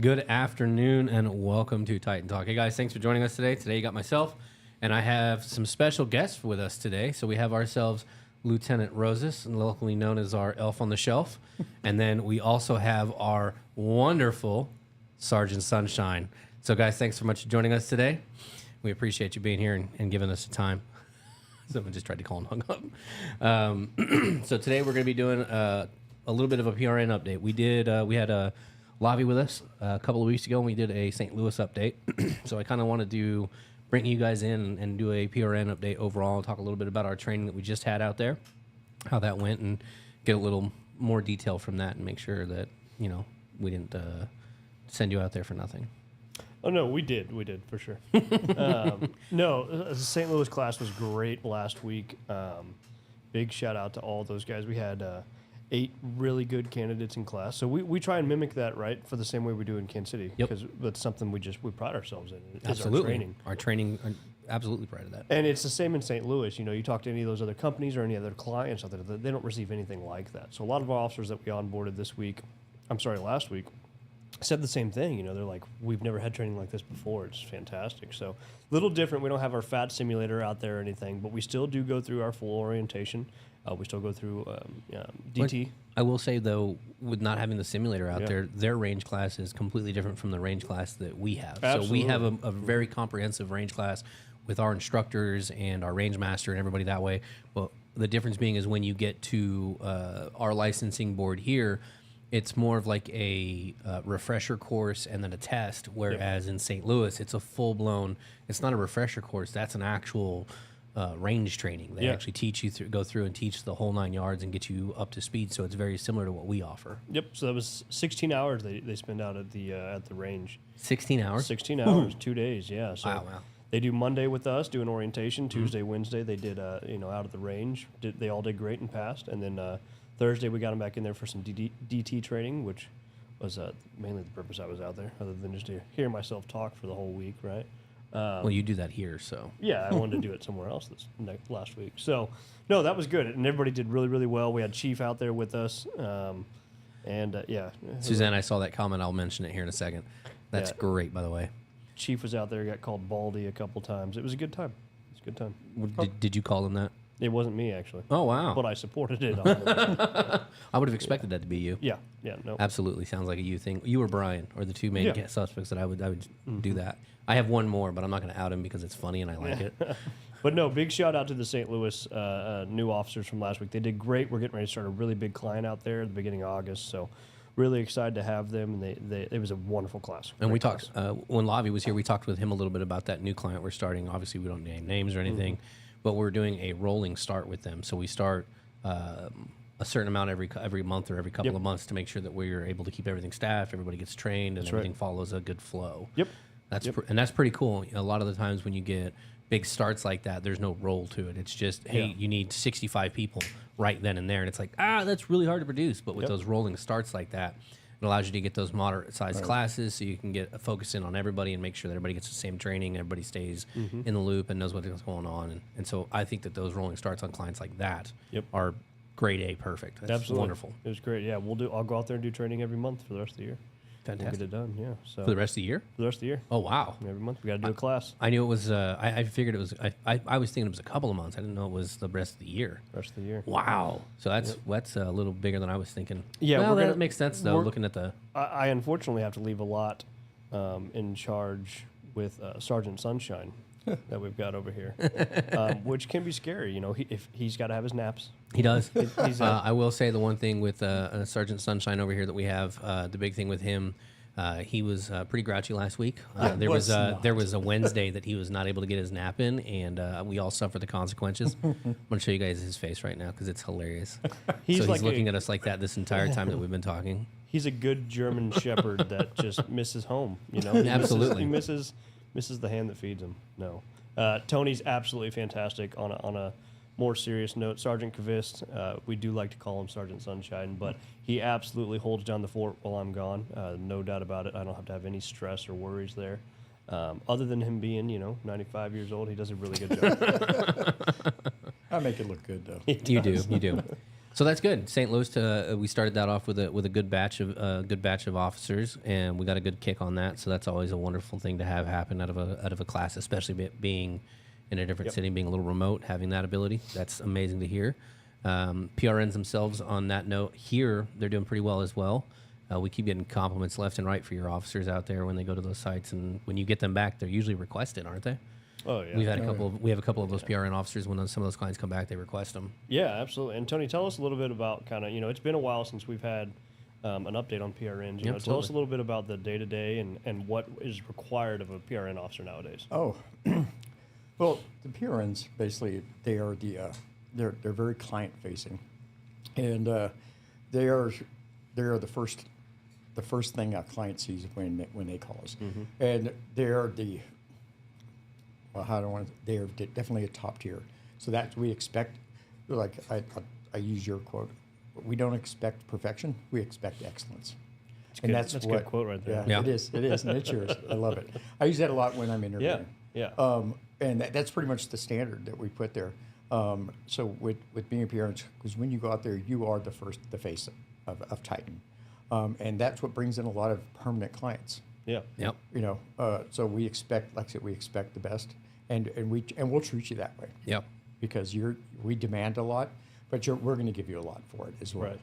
Good afternoon and welcome to Titan Talk. Hey guys, thanks for joining us today. Today you got myself and I have some special guests with us today. So we have ourselves Lieutenant Rosas, locally known as our elf on the shelf. And then we also have our wonderful Sergeant Sunshine. So guys, thanks so much for joining us today. We appreciate you being here and giving us the time. Someone just tried to call and hung up. So today we're going to be doing a little bit of a PRN update. We had a Lavi with us a couple of weeks ago, and we did a St. Louis update. So I kind of wanted to bring you guys in and do a PRN update overall and talk a little bit about our training that we just had out there, how that went, and get a little more detail from that and make sure that, you know, we didn't send you out there for nothing. Oh, no, we did for sure. No, the St. Louis class was great last week. Big shout out to all those guys. We had 8 really good candidates in class. So we try and mimic that, right, for the same way we do in Kansas City. Yep. Because that's something we pride ourselves in. Absolutely. Our training. Our training, absolutely proud of that. And it's the same in St. Louis. You know, you talk to any of those other companies or any other clients out there, they don't receive anything like that. So a lot of our officers that we onboarded last week, said the same thing. You know, they're like, we've never had training like this before. It's fantastic. So a little different. We don't have our FAT simulator out there or anything, but we still do go through our full orientation. We still go through DT. I will say, though, with not having the simulator out there, their range class is completely different from the range class that we have. Absolutely. So we have a very comprehensive range class with our instructors and our range master and everybody that way. But the difference being is when you get to our licensing board here, it's more of like a refresher course and then a test, whereas in St. Louis, it's a full-blown, it's not a refresher course, that's an actual range training. They actually teach you, go through and teach the whole 9 yards and get you up to speed, so it's very similar to what we offer. Yep, so that was 16 hours they spend out at the range. 16 hours? 16 hours, 2 days, yeah. So wow. They do Monday with us, doing orientation. Tuesday, Wednesday, they did, out at the range. They all did great and passed. And then Thursday, we got them back in there for some DT training, which was mainly the purpose I was out there, other than just to hear myself talk for the whole week, right? Well, you do that here, so. Yeah, I wanted to do it somewhere else last week. So, no, that was good. And everybody did really, really well. We had Chief out there with us. Suzanne, I saw that comment. I'll mention it here in a second. That's great, by the way. Chief was out there, got called Baldy a couple times. It was a good time. It was a good time. Did you call him that? It wasn't me, actually. Oh, wow. But I supported it. I would have expected that to be you. Yeah, no. Absolutely. Sounds like a you thing. You or Brian are the two main suspects that I would do that. I have one more, but I'm not going to out him because it's funny and I like it. But no, big shout out to the St. Louis new officers from last week. They did great. We're getting ready to start a really big client out there at the beginning of August. So really excited to have them. And it was a wonderful class. And we talked, when Lavi was here, we talked with him a little bit about that new client we're starting. Obviously, we don't name names or anything, but we're doing a rolling start with them. So we start a certain amount every month or every couple of months to make sure that we're able to keep everything staffed, everybody gets trained, and everything follows a good flow. Yep. And that's pretty cool. A lot of the times when you get big starts like that, there's no roll to it. It's just, hey, you need 65 people right then and there. And it's like, that's really hard to produce. But with those rolling starts like that, it allows you to get those moderate-sized classes so you can get a focus in on everybody and make sure that everybody gets the same training, everybody stays in the loop and knows what's going on. And so I think that those rolling starts on clients like that are grade A perfect. That's Absolutely. Wonderful. It was great. Yeah, I'll go out there and do training every month for the rest of the year. Fantastic. We'll get it done, yeah. So for the rest of the year? For the rest of the year. Oh, wow. Every month we got to do a class. I knew it was, I figured it was, I was thinking it was a couple of months. I didn't know it was the rest of the year. Rest of the year. Wow. So that's a little bigger than I was thinking. Yeah. Well, that makes sense, though, looking at the... I unfortunately have to leave a lot in charge with Sergeant Sunshine that we've got over here, which can be scary. You know, if he's got to have his naps. He does. I will say the one thing with Sergeant Sunshine over here that we have, the big thing with him, he was pretty grouchy last week. There was a Wednesday that he was not able to get his nap in, and we all suffered the consequences. I'm going to show you guys his face right now because it's hilarious. He's looking at us like that this entire time that we've been talking. He's a good German Shepherd that just misses home. You know, Absolutely. He misses the hand that feeds him. No, Tony's absolutely fantastic. On a more serious note, Sergeant Kvist, we do like to call him Sergeant Sunshine, but he absolutely holds down the fort while I'm gone. No doubt about it. I don't have to have any stress or worries there. Other than him being, 95 years old, he does a really good job. I make it look good, though. You do. So that's good. St. Louis, we started that off with a good batch of officers, and we got a good kick on that. So that's always a wonderful thing to have happen out of a class, especially being in a different city, being a little remote, having that ability. That's amazing to hear. PRNs themselves, on that note, here they're doing pretty well as well. We keep getting compliments left and right for your officers out there when they go to those sites, and when you get them back, they're usually requested, aren't they? Oh yeah, We have a couple of those PRN officers. When some of those clients come back, they request them. yeah, absolutely. And Tony, tell us a little bit about kind of it's been a while since we've had an update on PRNs. Tell us Absolutely. a little bit about the day to day and what is required of a PRN officer nowadays. Oh, well, the PRNs basically they are they're very client facing, and they are the first thing a client sees when they call us, and they are they are definitely a top tier. So that we expect, like I use your quote, we don't expect perfection, we expect excellence. That's a good quote right there. Yeah. It is, and it's yours. I love it. I use that a lot when I'm interviewing. Yeah. And that's pretty much the standard that we put there. So with being a PRN, because when you go out there, you are the face of Titan, and that's what brings in a lot of permanent clients. Yeah. Yep. So we expect, like I said, we expect the best, and we'll treat you that way. Yep. Because we demand a lot, but we're going to give you a lot for it as well.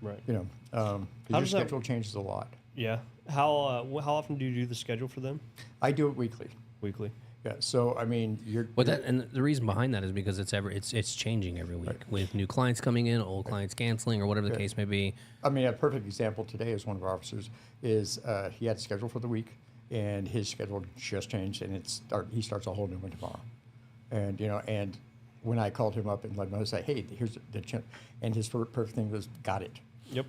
Right. Your schedule changes a lot. Yeah. How often do you do the schedule for them? I do it weekly. Weekly. Yeah. So I mean, And the reason behind that is because it's changing every week with new clients coming in, old clients canceling, or whatever the case may be. I mean, a perfect example today is one of our officers is he had a schedule for the week, and his schedule just changed, and he starts a whole new one tomorrow, and when I called him up and let him know, I say, hey, here's and his perfect thing was got it. Yep.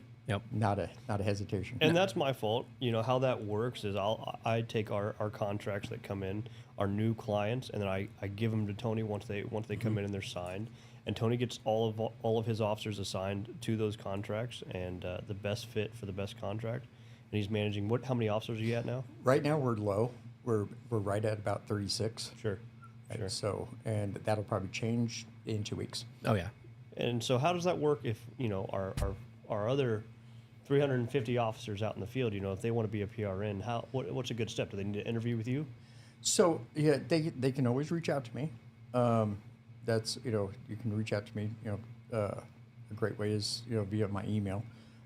Not a hesitation. And that's my fault. How that works is I take our contracts that come in, our new clients, and then I give them to Tony once they come in and they're signed. And Tony gets all of his officers assigned to those contracts and the best fit for the best contract. And he's managing how many officers are you at now? Right now we're low. We're right at about 36. Sure. And so that'll probably change in 2 weeks. Oh yeah. And so how does that work if our other 350 officers out in the field, if they want to be a PRN, what's a good step? Do they need to interview with you? So yeah, they can always reach out to me. That's you can reach out to me. A great way is via my email.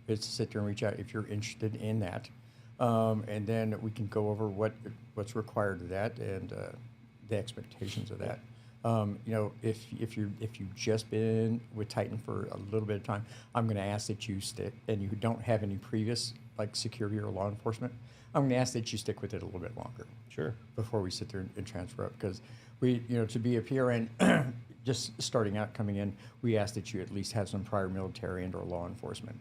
Is to sit there and reach out if you're interested in that, and then we can go over what's required of that and the expectations of that. If you've just been with Titan for a little bit of time, I'm going to ask that you stick, and you don't have any previous like security or law enforcement, I'm going to ask that you stick with it a little bit longer. Sure. Before we sit there and transfer up, because we, to be a PRN, just starting out coming in, we ask that you at least have some prior military and or law enforcement.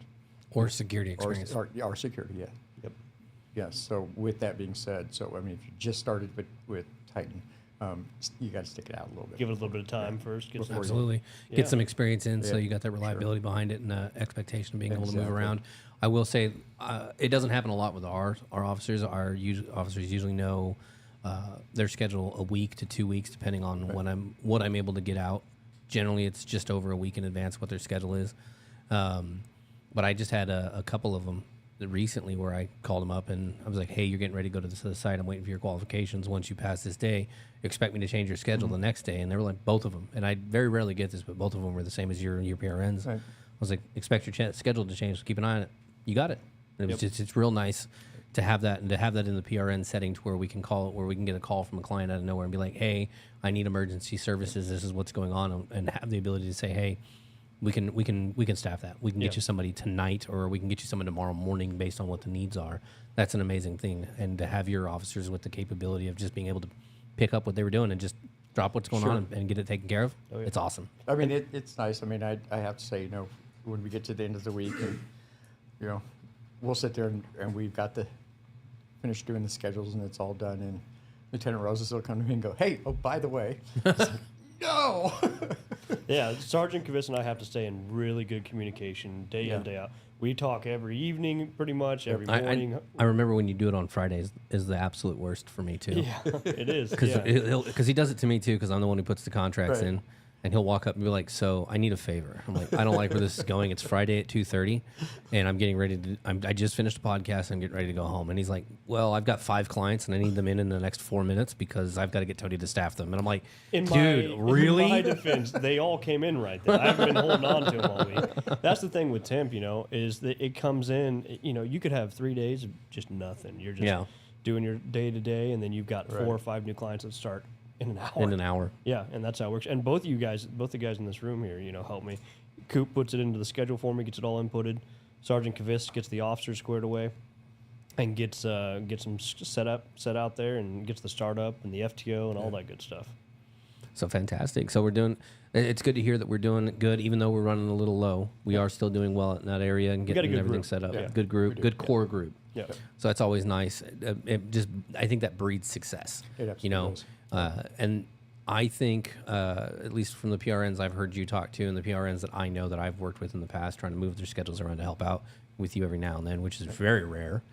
Or security experience. Or security, yeah. Yep. Yes. So with that being said, if you just started with Titan, you got to stick it out a little bit. Give it a little bit of time first. Get some, Absolutely. Yeah. Get some experience in so Yeah. you got that reliability behind it and expectation of being able to move Exactly. around. I will say it doesn't happen a lot with our officers. Our officers usually know their schedule a week to 2 weeks, depending on what I'm able to get out. Generally, it's just over a week in advance what their schedule is. But I just had a couple of them recently where I called them up and I was like, hey, you're getting ready to go to the site. I'm waiting for your qualifications. Once you pass this day, expect me to change your schedule the next day. And they were like, both of them. And I very rarely get this, but both of them were the same as your PRNs. Right. I was like, expect your schedule to change. So keep an eye on it. You got it. And it was just, it's real nice to have that and to have that in the PRN setting to where we can get a call from a client out of nowhere and be like, hey, I need emergency services. This is what's going on. And have the ability to say, hey, we can staff that. We can get you somebody tonight, or we can get you someone tomorrow morning based on what the needs are. That's an amazing thing. And to have your officers with the capability of just being able to pick up what they were doing and just drop what's going on and get it taken care of, it's awesome. I mean, it's nice. I mean, I have to say, when we get to the end of the week, and we'll sit there and we've got to finish doing the schedules and it's all done, and Lieutenant Rosas will come to me and go, hey, oh, by the way. No. Yeah, Sergeant Kvist and I have to stay in really good communication day in, day out. We talk every evening, pretty much every morning. I remember when you do it on Fridays is the absolute worst for me too. Yeah, it is. Because he does it to me too. Because I'm the one who puts the contracts in, and he'll walk up and be like, "So I need a favor." I'm like, "I don't like where this is going. It's Friday at 2:30, and I'm getting ready to. I just finished a podcast. And I'm getting ready to go home." And he's like, "Well, I've got 5 clients, and I need them in the next 4 minutes because I've got to get Tony to staff them." And I'm like, "Dude, really?" In my defense, they all came in right then. I haven't been holding on to them all week. That's the thing with temp, is that it comes in. You could have 3 days of just nothing. You're just doing your day to day, and then you've got 4 or 5 new clients that start in an hour. In an hour. Yeah, and that's how it works. And both the guys in this room here, help me. Coop puts it into the schedule for me, gets it all inputted. Sergeant Kvist gets the officers squared away, and gets them set out there, and gets the startup and the FTO and all that good stuff. So fantastic. So it's good to hear that we're doing good, even though we're running a little low. We are still doing well in that area and getting everything set up. Yeah. Good group, good core group. Yeah. So that's always nice. I think that breeds success. It absolutely does. And I think, at least from the PRNs I've heard you talk to and the PRNs that I know that I've worked with in the past, trying to move their schedules around to help out with you every now and then, which is very rare.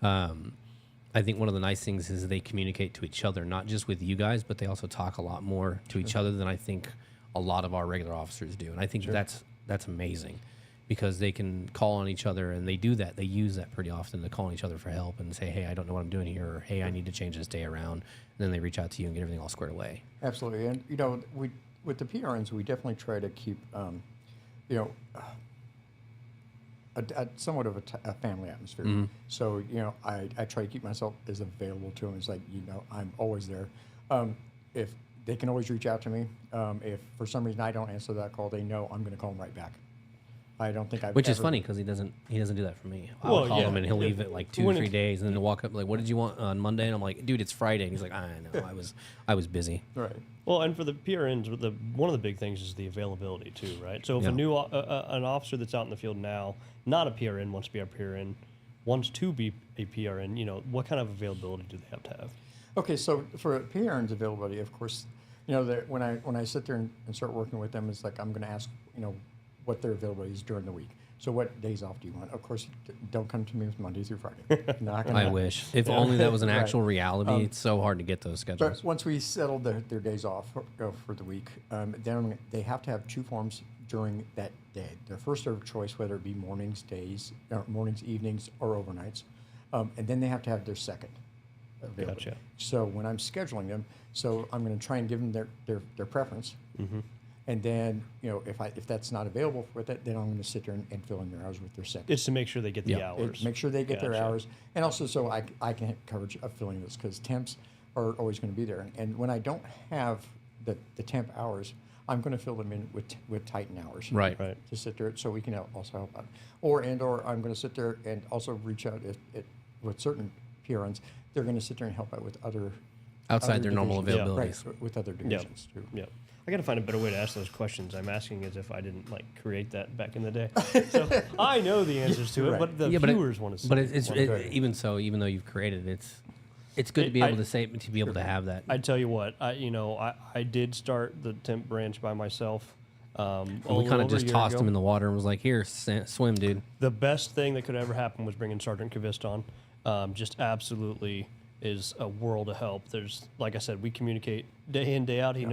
I think one of the nice things is they communicate to each other, not just with you guys, but they also talk a lot more to each other than I think a lot of our regular officers do. And I think that's amazing because they can call on each other, and they do that. They use that pretty often to call on each other for help and say, "Hey, I don't know what I'm doing here," or "Hey, I need to change this day around." And then they reach out to you and get everything all squared away. Absolutely. And, we with the PRNs, we definitely try to keep, somewhat of a family atmosphere. Mm-hmm. So, I try to keep myself as available to them as I'm always there. If they can always reach out to me. If for some reason I don't answer that call, they know I'm going to call them right back. I don't think I've Which is funny because he doesn't do that for me. I'll call him and he'll leave it like 2 or 3 days, and then he'll walk up like, "What did you want on Monday?" And I'm like, "Dude, it's Friday." And he's like, "I know, I was busy." Right. Well, and for the PRNs, one of the big things is the availability too, right? So if an officer that's out in the field now, not a PRN, wants to be a PRN, wants to be a PRN, what kind of availability do they have to have? Okay, so for PRN's availability, of course, when I sit there and start working with them, it's like I'm going to ask, what their availability is during the week. So what days off do you want? Of course, don't come to me with Monday through Friday. Not gonna I happen. wish. If only that was an actual Right. reality. It's so hard to get those schedules. But once we settle their days off for the week, then they have to have 2 forms during that day. Their first of choice, whether it be mornings, evenings, or overnights. And then they have to have their second available. Gotcha. So when I'm scheduling them, I'm going to try and give them their preference. Mm-hmm. And then, if that's not available with it, then I'm going to sit there and fill in their hours with their second. It's to make sure they get the hours. Make sure they get their Gotcha. hours. And also so I can have coverage of filling this, because temps are always going to be there. And when I don't have the temp hours, I'm going to fill them in with Titan hours. Right. To sit there so we can also help out. Or I'm going to sit there and also reach out with certain PRNs. They're going to sit there and help out with other Outside their normal divisions. availabilities. Right, with other divisions too. Yep. I got to find a better way to ask those questions. I'm asking as if I didn't create that back in the day. So I know the answers to it, Right. but the viewers want to see. But even though you've created it, it's good to be able to say to be able to have that. I tell you what, I did start the temp branch by myself. We kind of just tossed him in the water and was like, "Here, swim, dude." The best thing that could ever happen was bringing Sergeant Kvist on. Just absolutely is a world of help. There's, like I said, we communicate day in, day out. He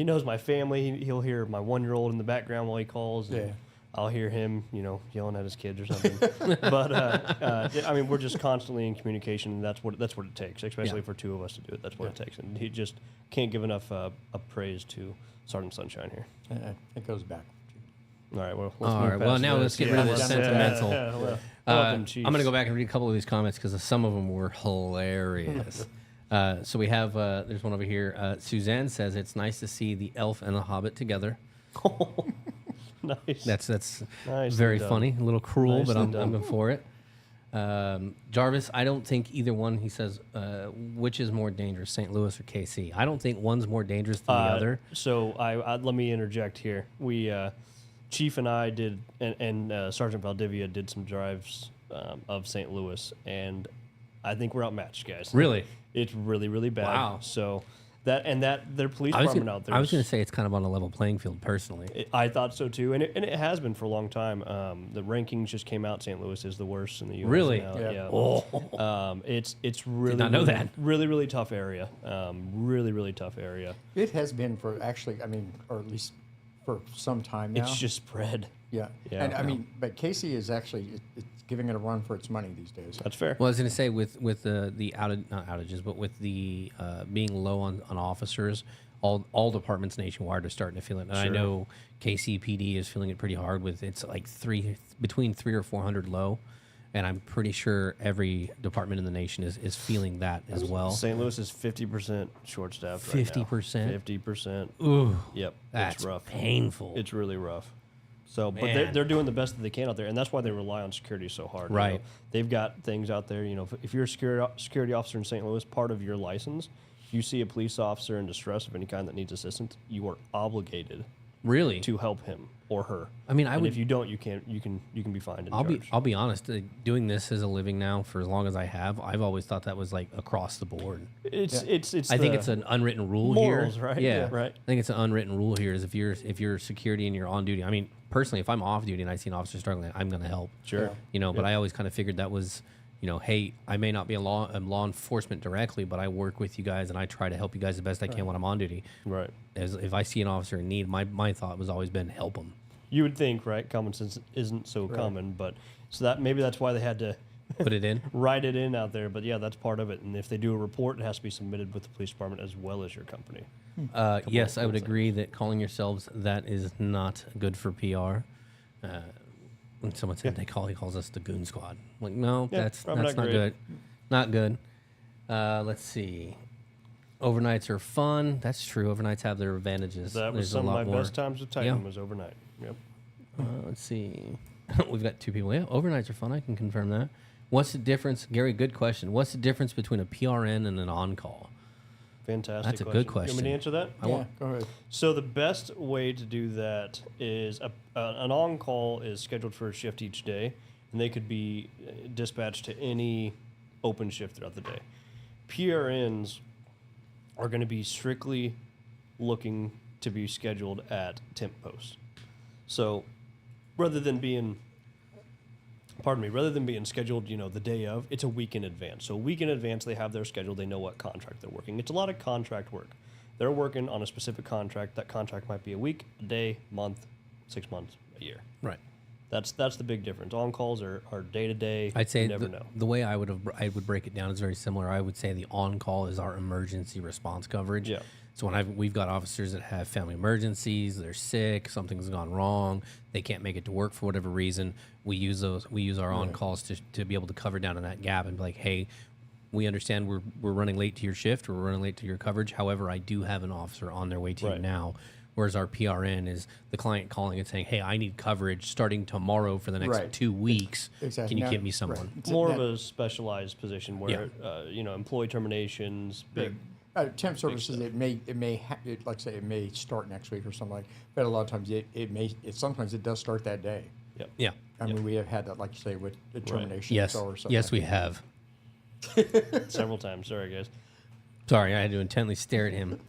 knows my family. He'll hear my 1-year-old in the background while he calls. And I'll hear him, yelling at his kids or something. But we're just constantly in communication, and that's what it takes, especially for 2 of us to do it. That's what it takes, and he just can't give enough praise to Sergeant Sunshine here. It goes back. All right, well, let's get rid of this sentimental. Welcome, I'm going to go back and read a couple of these comments because some of them were hilarious. So we have, there's one over here. Suzanne says, "It's nice to see the elf and the hobbit together." Nice. That's Nicely very done. funny, a little cruel, Nicely but I'm done. for it. Jarvis, I don't think either one, he says, which is more dangerous, St. Louis or KC? I don't think one's more dangerous than the other. So let me interject here. We Chief and I did, and Sergeant Valdivia did some drives of St. Louis, and I think we're outmatched, guys. Really? It's really, really bad. Wow. So Their police I was department out there. going to say it's kind of on a level playing field personally. I thought so too, and it has been for a long time. The rankings just came out. St. Louis is the worst in the U.S. Really? now. Yeah. Oh. It's really not know that. really tough area. Really tough area. It has been for actually, I mean, or at least for some time now. It's just spread. Yeah. Yeah. And I mean, but Casey is actually it's giving it a run for its money these days. That's fair. Well, I was going to say with the not outages, but with the being low on officers, all departments nationwide are starting to feel it. And I Sure. know KCPD is feeling it pretty hard with it's like between 300 or 400 low, and I'm pretty sure every department in the nation is feeling that as well. St. Louis is 50% short staffed right now. 50%? 50%. Ooh, Yep. that's it's rough. painful. It's really rough. So, but Man. they're doing the best that they can out there, and that's why they rely on security so hard. you Right. know. They've got things out there. You know, if you're a security officer in St. Louis, part of your license, if you see a police officer in distress of any kind that needs assistance, you are obligated really? to help him or her. I mean, I and would. if you don't, you can't. You can be fined. And charged. I'll be honest. Doing this as a living now for as long as I have, I've always thought that was like across the board. It's I think it's an unwritten rule morals, here. right? Yeah, Yeah. Right. I think it's an unwritten rule here is if you're security and you're on duty. I mean, personally, if I'm off duty and I see an officer struggling, I'm going to help. Sure. Yeah. You know, but I always kind of figured that was, you know, hey, I may not be a law enforcement directly, but I work with you guys and I try to help you guys the best I can when I'm on duty. Right. As if I see an officer in need, my thought was always been help them. You would think, right? Common sense isn't so common, but so that maybe that's why they had to Put it in. write it in out there. But yeah, that's part of it. And if they do a report, it has to be submitted with the police department as well as your company. Yes, I would agree that calling yourselves that is not good for PR. When someone said he calls us the Goon Squad. I'm like, no, Yeah, that's probably not not great. good. Not good. Let's see. Overnights are fun. That's true. Overnights have their advantages. That was There's some a of lot my more. best times with Titan Yeah. was overnight. Yep. Let's see. We've got two people. Yeah, overnights are fun. I can confirm that. What's the difference, Gary? Good question. What's the difference between a PRN and an on-call? Fantastic. That's a question. good question. You want me to answer that? Yeah, go ahead. So the best way to do that is an on-call is scheduled for a shift each day, and they could be dispatched to any open shift throughout the day. PRNs are going to be strictly looking to be scheduled at temp posts. So rather than being scheduled, the day of, it's a week in advance. So a week in advance, they have their schedule. They know what contract they're working. It's a lot of contract work. They're working on a specific contract. That contract might be a week, a day, month, 6 months, a year. Right. That's the big difference. On calls are day to day. I'd say you never know. the way I would break it down is very similar. I would say the on-call is our emergency response coverage. Yeah. So we've got officers that have family emergencies, they're sick, something's gone wrong, they can't make it to work for whatever reason. We use our on-calls to be able to cover down in that gap and be like, hey, we understand we're running late to your shift or we're running late to your coverage. However, I do have an officer on their way to you Right. now. Whereas our PRN is the client calling and saying, hey, I need coverage starting tomorrow for the next Right. 2 weeks. Exactly. Can you Now- give me someone? right. It's More that- of a specialized position where employee terminations, big. temp services. It may like I say it may start next week or something like. But a lot of times sometimes it does start that day. Yep. Yeah. I mean, we have had that, like you say, with the termination Yes. or something. Yes, like we that. have. Several times. Sorry, guys. Sorry, I had to intently stare at him.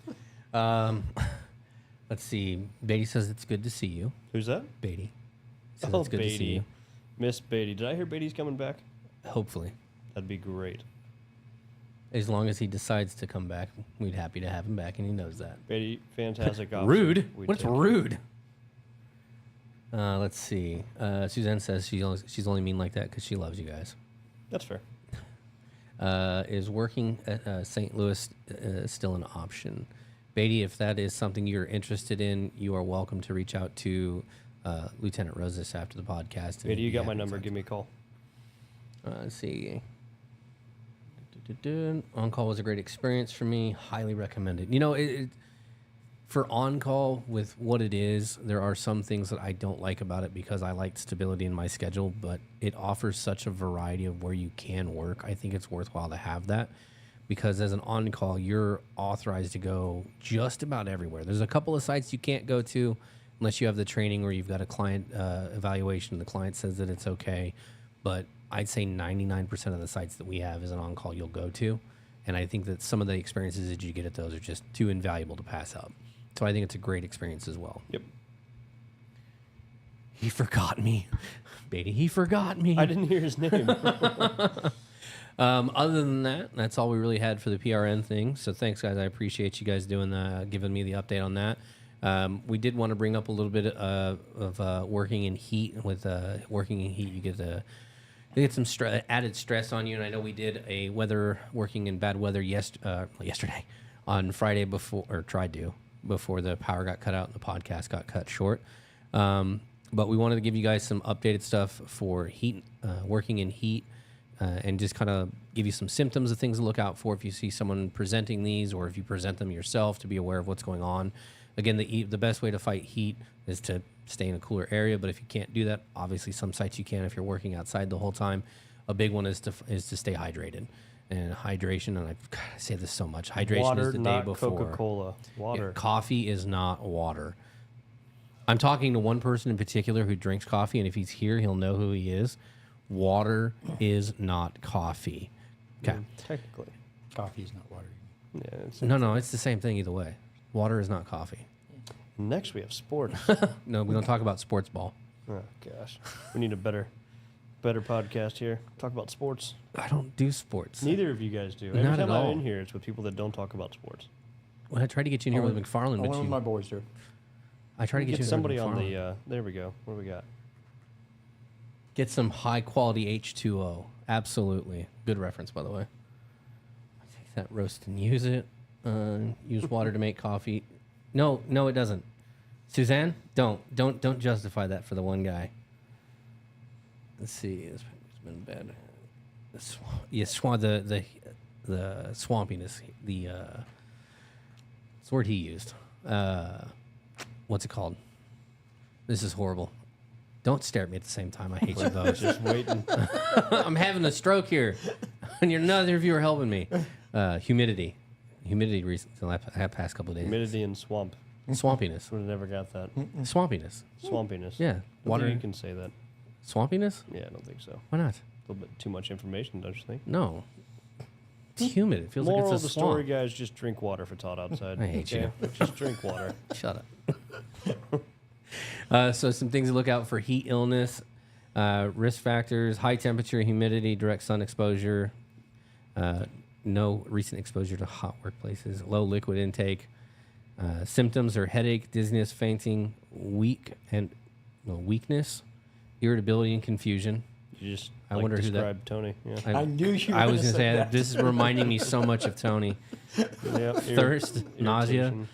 Let's see. Beatty says it's good to see you. Who's that? Beatty says Oh, it's good to see Beatty. you. Miss Beatty. Did I hear Beatty's coming back? Hopefully. That'd be great. As long as he decides to come back, we'd happy to have him back, and he knows that. Beatty, fantastic officer. Rude? We'd What's take it. rude? Let's see. Suzanne says she's only mean like that because she loves you guys. That's fair. Is working at St. Louis still an option? Beatty, if that is something you're interested in, you are welcome to reach out to Lieutenant Rosas after the podcast. and Beatty, you he'd be got my happy to number. talk Give me a call. Let's see. On-call was a great experience for me. Highly recommended. For on-call with what it is, there are some things that I don't like about it because I like stability in my schedule, but it offers such a variety of where you can work. I think it's worthwhile to have that because as an on-call, you're authorized to go just about everywhere. There's a couple of sites you can't go to unless you have the training or you've got a client evaluation. The client says that it's okay, but I'd say 99% of the sites that we have is an on-call you'll go to. And I think that some of the experiences that you get at those are just too invaluable to pass up. So I think it's a great experience as well. Yep. He forgot me. Beatty, he forgot me. I didn't hear his name. Other than that, that's all we really had for the PRN thing. So thanks, guys. I appreciate you guys doing giving me the update on that. We did want to bring up a little bit of working in heat. With working in heat, you get some added stress on you. And I know we did a working in bad weather yesterday on Friday before the power got cut out and the podcast got cut short. But we wanted to give you guys some updated stuff for heat, working in heat. And just kind of give you some symptoms of things to look out for if you see someone presenting these, or if you present them yourself, to be aware of what's going on. Again, the best way to fight heat is to stay in a cooler area, but if you can't do that, obviously some sites you can if you're working outside the whole time. A big one is to stay hydrated. And hydration, and I say this so much, hydration Water, is the not day before. Coca-Cola. Water. Yeah, coffee is not water. I'm talking to one person in particular who drinks coffee, and if he's here, he'll know who he is. Water is not coffee. Okay. Technically. Coffee is not water. Yeah. No, it's the same thing either way. Water is not coffee. Next, we have sports. No, we don't talk about sports ball. Oh, gosh. We need a better podcast here. Talk about sports. I don't do sports. Neither of you guys do. Every Not time at I'm all. in here, it's with people that don't talk about sports. Well, I tried to get you in here with McFarland, One but of my boys do. I tried to get you somebody in here on with McFarland. the. There we go. What do we got? Get some high quality H2O. Absolutely. Good reference, by the way. Take that roast and use it. Use water to make coffee. No, it doesn't. Suzanne, don't justify that for the one guy. Let's see. It's been bad. The swampiness. The word he used. What's it called? This is horrible. Don't stare at me at the same time. I hate you both. Just waiting. I'm having a stroke here, and neither of you are helping me. Humidity recently, the past couple of days. Humidity and swamp. Swampiness. Would have never got that. Swampiness. Swampiness. Yeah. I Water. think you can say that. Swampiness? Yeah, I don't think so. Why not? A little bit too much information, don't you think? No. It's humid. It feels Moral like of the it's a swamp. story, guys, just drink water if it's hot outside. I hate you. Just drink water. Shut up. So some things to look out for: heat illness, risk factors, high temperature, humidity, direct sun exposure, no recent exposure to hot workplaces, low liquid intake. Symptoms are headache, dizziness, fainting, weakness, irritability, and confusion. You just I wonder who that- described Tony. Yeah. I knew you were I was gonna going to say say, that. this is reminding me so much of Tony. Yep. Thirst, nausea. Irritation.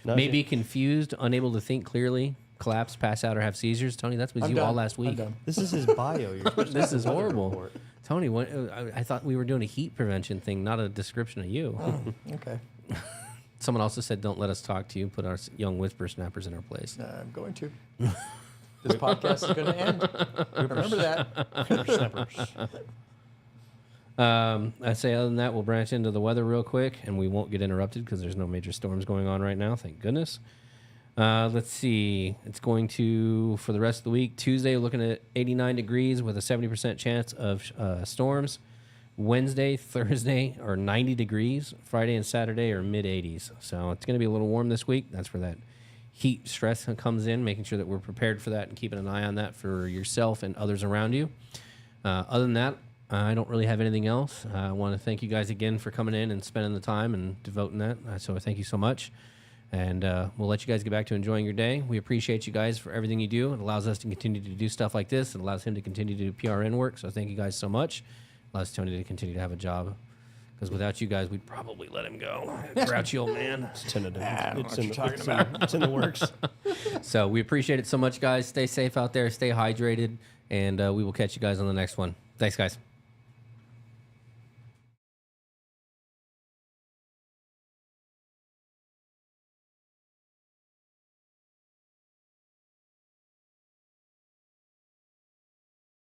Nausea. Maybe confused, unable to think clearly, collapse, pass out, or have seizures. Tony, that's was I'm you done. all last I'm week. done. This is his bio. You're supposed to This have is a weather horrible. report. Tony, I thought we were doing a heat prevention thing, not a description of you. Okay. Someone also said, don't let us talk to you, put our young whisper snappers in our place. I'm going to. This podcast is going to end. Remember that. I say other than that, we'll branch into the weather real quick, and we won't get interrupted because there's no major storms going on right now, thank goodness. Let's see. It's going to, for the rest of the week, Tuesday, looking at 89 degrees with a 70% chance of storms. Wednesday, Thursday are 90 degrees. Friday and Saturday are mid-80s. So it's going to be a little warm this week. That's where that heat stress comes in, making sure that we're prepared for that and keeping an eye on that for yourself and others around you. Other than that, I don't really have anything else. I want to thank you guys again for coming in and spending the time and devoting that. So thank you so much. And we'll let you guys get back to enjoying your day. We appreciate you guys for everything you do. It allows us to continue to do stuff like this. It allows him to continue to do PRN work. So thank you guys so much. It allows Tony to continue to have a job. Because without you guys, we'd probably let him go. Grouchy old man. It's tentative. I don't know It's what in you're the- talking it's in- about. It's in the works. So we appreciate it so much, guys. Stay safe out there. Stay hydrated. And we will catch you guys on the next one. Thanks, guys.